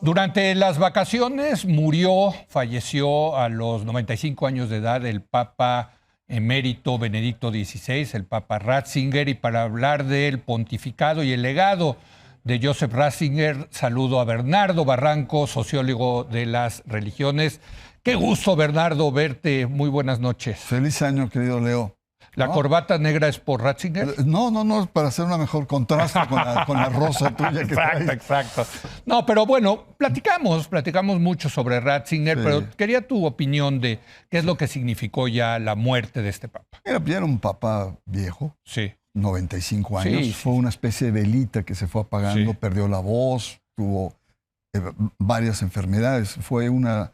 Durante las vacaciones falleció a los 95 años de edad el Papa emérito Benedicto XVI, el Papa Ratzinger, y para hablar del pontificado y el legado de Joseph Ratzinger, saludo a Bernardo Barranco, sociólogo de las religiones. Qué gusto, Bernardo, verte. Muy buenas noches. Feliz año, querido Leo. ¿La corbata negra es por Ratzinger? No, para hacer una mejor contraste con la rosa tuya que traes. Exacto. No, pero bueno, platicamos mucho sobre Ratzinger, sí. Pero quería tu opinión de qué es lo que significó ya la muerte de este papa. Era un papa viejo, sí. 95 años, sí. Fue una especie de velita que se fue apagando, sí. Perdió la voz, tuvo varias enfermedades, fue una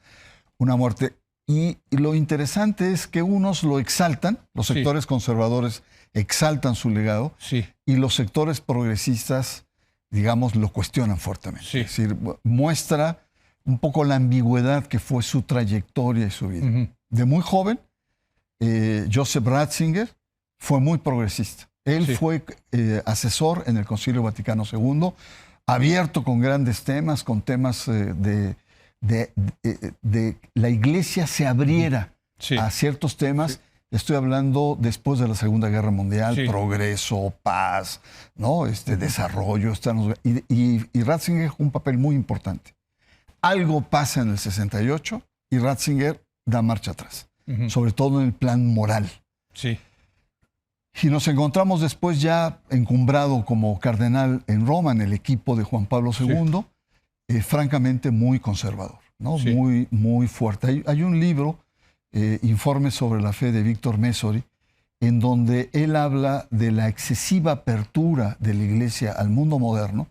muerte. Y lo interesante es que unos lo exaltan, los sectores sí. conservadores exaltan su legado, sí. y los sectores progresistas, digamos, lo cuestionan fuertemente. Sí. Es decir, muestra un poco la ambigüedad que fue su trayectoria y su vida. Uh-huh. De muy joven, Joseph Ratzinger fue muy progresista. Él sí. fue asesor en el Concilio Vaticano II, abierto con grandes temas, con temas de la iglesia se abriera sí. a ciertos temas. Sí. Estoy hablando después de la Segunda Guerra Mundial, sí. progreso, paz, ¿no? Desarrollo. Y Ratzinger jugó un papel muy importante. Algo pasa en el 68 y Ratzinger da marcha atrás, sobre todo en el plan moral. Sí. Y nos encontramos después ya encumbrado como cardenal en Roma, en el equipo de Juan Pablo II, sí. Francamente muy conservador, ¿no? Sí. Muy fuerte. Hay un libro, Informes sobre la fe de Víctor Messori, en donde él habla de la excesiva apertura de la iglesia al mundo moderno,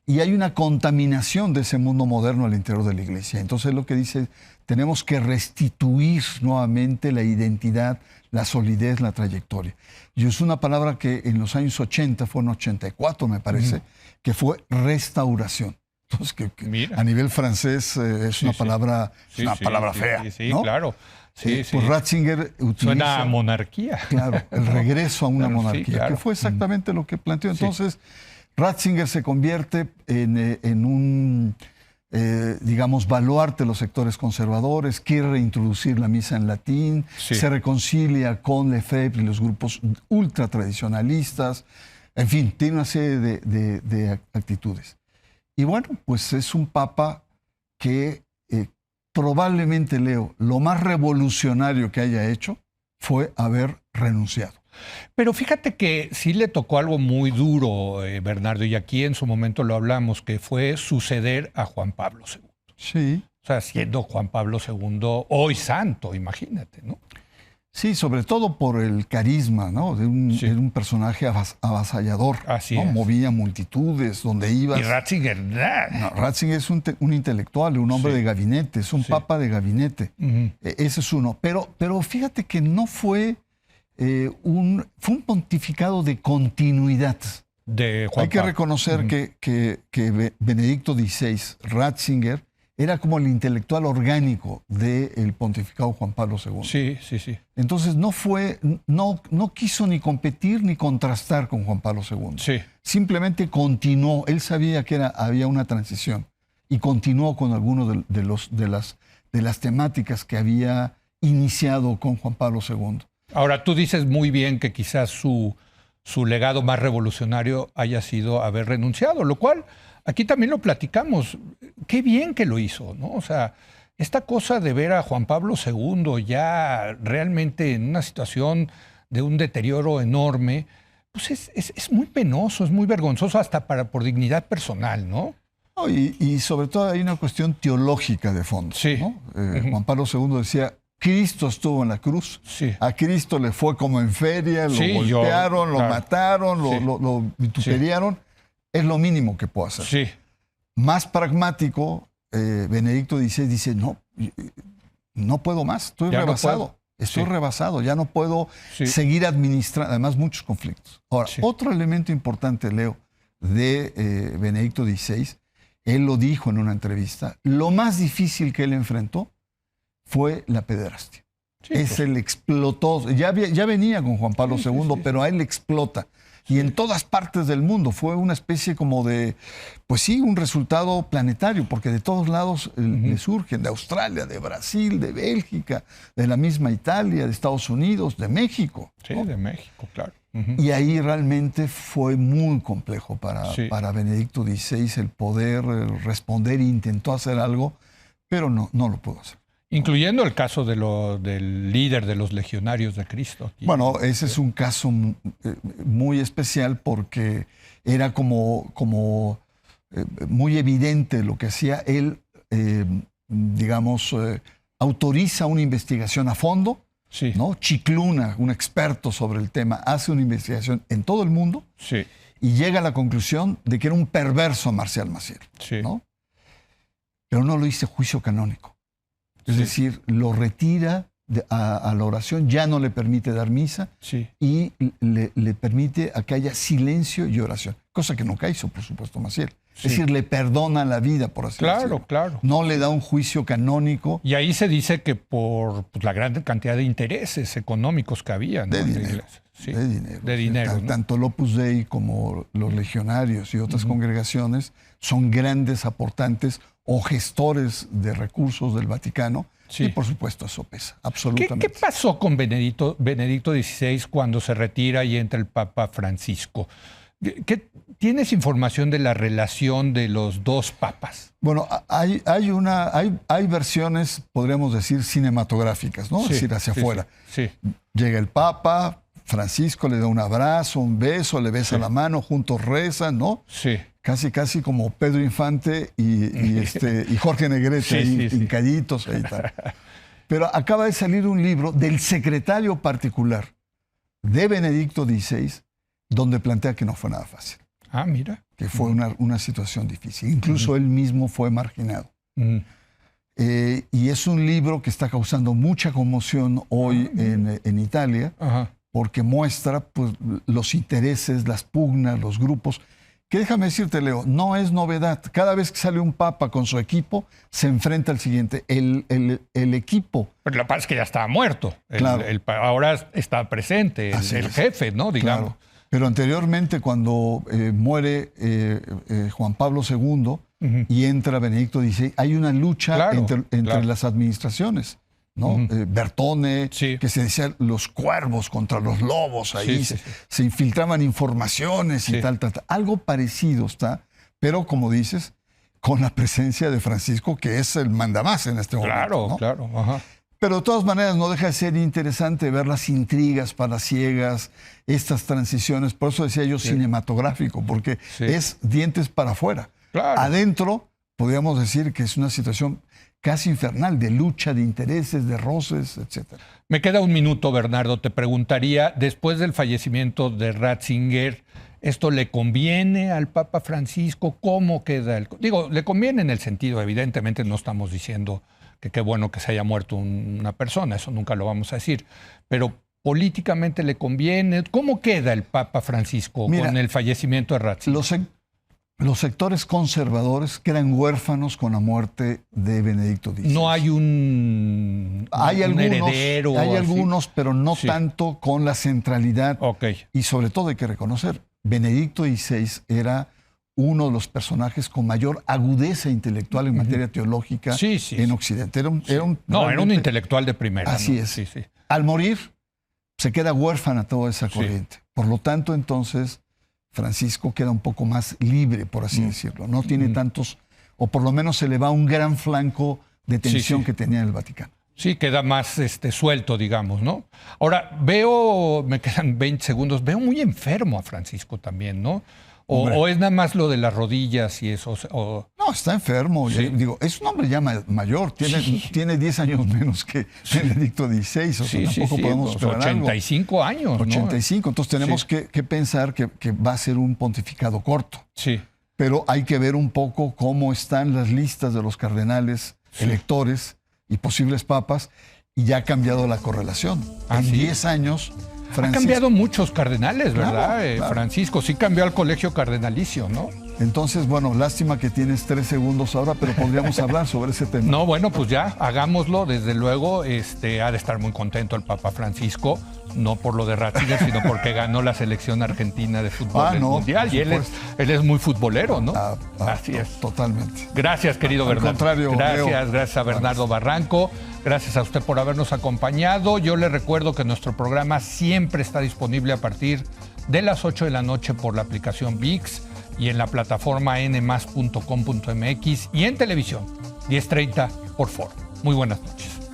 y hay una contaminación de ese mundo moderno al interior de la iglesia. Entonces lo que dice, tenemos que restituir nuevamente la identidad, la solidez, la trayectoria. Y es una palabra que en los años 80, fue en 84 me parece, que fue restauración. Entonces, que a nivel francés es una palabra, palabra fea. Sí, ¿no? Claro. Sí. Pues Ratzinger utiliza... Suena a monarquía. Claro, el regreso a una monarquía, sí, claro. Que fue exactamente lo que planteó. Entonces, Ratzinger se convierte en un, digamos, baluarte de los sectores conservadores, quiere reintroducir la misa en latín, se reconcilia con Lefebvre y los grupos ultratradicionalistas. En fin, tiene una serie de actitudes. Y bueno, pues es un papa que probablemente, Leo, lo más revolucionario que haya hecho fue haber renunciado. Pero fíjate que sí le tocó algo muy duro, Bernardo, y aquí en su momento lo hablamos, que fue suceder a Juan Pablo II. Sí. O sea, siendo Juan Pablo II hoy santo, imagínate, ¿no? Sí, sobre todo por el carisma, ¿no? De un personaje avasallador. Así ¿no? es. Movía multitudes, donde ibas. Y Ratzinger, no, Ratzinger es un intelectual, un hombre de gabinete, es un papa de gabinete. Ese es uno. Pero fíjate que no fue fue un pontificado de continuidad. De Juan Hay que reconocer que Benedicto XVI, Ratzinger, era como el intelectual orgánico del pontificado Juan Pablo II. Sí. Entonces no quiso ni competir ni contrastar con Juan Pablo II. Sí. Simplemente continuó. Él sabía que había una transición y continuó con algunos de las temáticas que había iniciado con Juan Pablo II. Ahora, tú dices muy bien que quizás su legado más revolucionario haya sido haber renunciado, lo cual aquí también lo platicamos. Qué bien que lo hizo, ¿no? O sea, esta cosa de ver a Juan Pablo II ya realmente en una situación de un deterioro enorme, pues es muy penoso, es muy vergonzoso hasta por dignidad personal, ¿no? Y sobre todo hay una cuestión teológica de fondo. Sí. ¿no? Juan Pablo II decía, Cristo estuvo en la cruz, a Cristo le fue como en feria, lo golpearon, lo mataron, lo vituperiaron. Es lo mínimo que puedo hacer. Sí. Más pragmático, Benedicto XVI dice, no puedo más, estoy rebasado. Estoy rebasado, ya no puedo seguir administrando, además muchos conflictos. Ahora, otro elemento importante, Leo, de Benedicto XVI, él lo dijo en una entrevista, lo más difícil que él enfrentó fue la pederastia. Él explotó, ya venía con Juan Pablo II, pero a él le explota. y en todas partes del mundo. Fue una especie como de, pues sí, un resultado planetario, porque de todos lados le surgen, de Australia, de Brasil, de Bélgica, de la misma Italia, de Estados Unidos, de México. Sí, ¿no? de México, claro. Y ahí realmente fue muy complejo para Benedicto XVI el poder responder. Intentó hacer algo, pero no lo pudo hacer. Incluyendo el caso del líder de los legionarios de Cristo. Bueno, ese es un caso muy especial porque era como muy evidente lo que hacía. Él, autoriza una investigación a fondo, sí, ¿no? Chicluna, un experto sobre el tema, hace una investigación en todo el mundo, sí, y llega a la conclusión de que era un perverso Marcial Maciel, sí, ¿no? Pero no lo hizo juicio canónico. Es sí, decir, lo retira a la oración, ya no le permite dar misa, sí, y le permite a que haya silencio y oración, cosa que nunca hizo, por supuesto, Maciel. sí. Es decir, le perdona la vida, por así decirlo. Claro. No le da un juicio canónico. Y ahí se dice que por la gran cantidad de intereses económicos que había, ¿no? De en la dinero. iglesia. Sí, De dinero. De dinero, ¿no? Tanto el Opus Dei como los legionarios y otras congregaciones son grandes aportantes o gestores de recursos del Vaticano. Sí. Y por supuesto eso pesa, absolutamente. ¿Qué pasó con Benedicto XVI cuando se retira y entra el Papa Francisco? ¿Tienes información de la relación de los dos papas? Bueno, hay versiones, podríamos decir, cinematográficas, ¿no? Sí, es decir, hacia afuera. Sí. Llega el Papa, Francisco le da un abrazo, un beso, le besa la mano, juntos rezan, ¿no? Sí. Casi como Pedro Infante y Jorge Negrete, hincaditos y tal. Pero acaba de salir un libro del secretario particular de Benedicto XVI, donde plantea que no fue nada fácil. Ah, mira. Que fue una situación difícil. Incluso él mismo fue marginado. Y es un libro que está causando mucha conmoción hoy en Italia, porque muestra pues, los intereses, las pugnas, los grupos. Que déjame decirte, Leo, no es novedad. Cada vez que sale un papa con su equipo, se enfrenta al siguiente. El equipo... Pero lo que pasa es que ya estaba muerto. Claro. Ahora está presente el jefe, ¿no? Digamos. Claro. Pero anteriormente, cuando muere Juan Pablo II y entra Benedicto XVI, hay una lucha entre las administraciones, ¿no? Bertone, que se decía los cuervos contra los lobos, ahí se infiltraban informaciones y tal. Algo parecido está, pero como dices, con la presencia de Francisco, que es el mandamás en este momento, ¿no? Claro. Ajá. Pero de todas maneras no deja de ser interesante ver las intrigas palaciegas, estas transiciones, por eso decía yo cinematográfico, porque es dientes para afuera. Claro. Adentro, podríamos decir que es una situación casi infernal, de lucha, de intereses, de roces, etc. Me queda un minuto, Bernardo. Te preguntaría, después del fallecimiento de Ratzinger, ¿esto le conviene al Papa Francisco? ¿Cómo queda? Digo, le conviene en el sentido, evidentemente no estamos diciendo que qué bueno que se haya muerto una persona, eso nunca lo vamos a decir, pero políticamente le conviene. ¿Cómo queda el Papa Francisco con el fallecimiento de Ratzinger? Los sectores conservadores quedan huérfanos con la muerte de Benedicto XVI. No hay un heredero. Hay algunos, pero no tanto con la centralidad. Y sobre todo hay que reconocer, Benedicto XVI era uno de los personajes con mayor agudeza intelectual en materia teológica en Occidente. Era un intelectual de primera. Así es. Al morir, se queda huérfana toda esa corriente. Por lo tanto, entonces, Francisco queda un poco más libre, por así decirlo. No tiene tantos, o por lo menos se le va un gran flanco de tensión que tenía en el Vaticano. Sí, queda más suelto, digamos, ¿no? Ahora, me quedan 20 segundos, veo muy enfermo a Francisco también, ¿no? O es nada más lo de las rodillas y eso. No, está enfermo. Digo, es un hombre ya mayor, tiene 10 años menos que Benedicto XVI. O sea, tampoco podemos esperar 85 años. 85, entonces tenemos que pensar que va a ser un pontificado corto. Sí. Pero hay que ver un poco cómo están las listas de los cardenales electores y posibles papas, y ya ha cambiado la correlación. En 10 años... Ha cambiado muchos cardenales, ¿verdad? Claro. Francisco sí cambió al colegio cardenalicio, ¿no? Entonces, bueno, lástima que tienes 3 segundos ahora, pero podríamos hablar sobre ese tema. No, bueno, pues ya, hagámoslo. Desde luego, ha de estar muy contento el Papa Francisco, no por lo de Ratzinger, sino porque ganó la selección argentina de fútbol del Mundial. Y él es muy futbolero, ¿no? Así es. Totalmente. Gracias, querido Bernardo. Al contrario, gracias a Bernardo Barranco. Gracias a usted por habernos acompañado. Yo le recuerdo que nuestro programa siempre está disponible a partir de las 8 de la noche por la aplicación ViX y en la plataforma nmas.com.mx y en televisión, 10:30 por Foro. Muy buenas noches.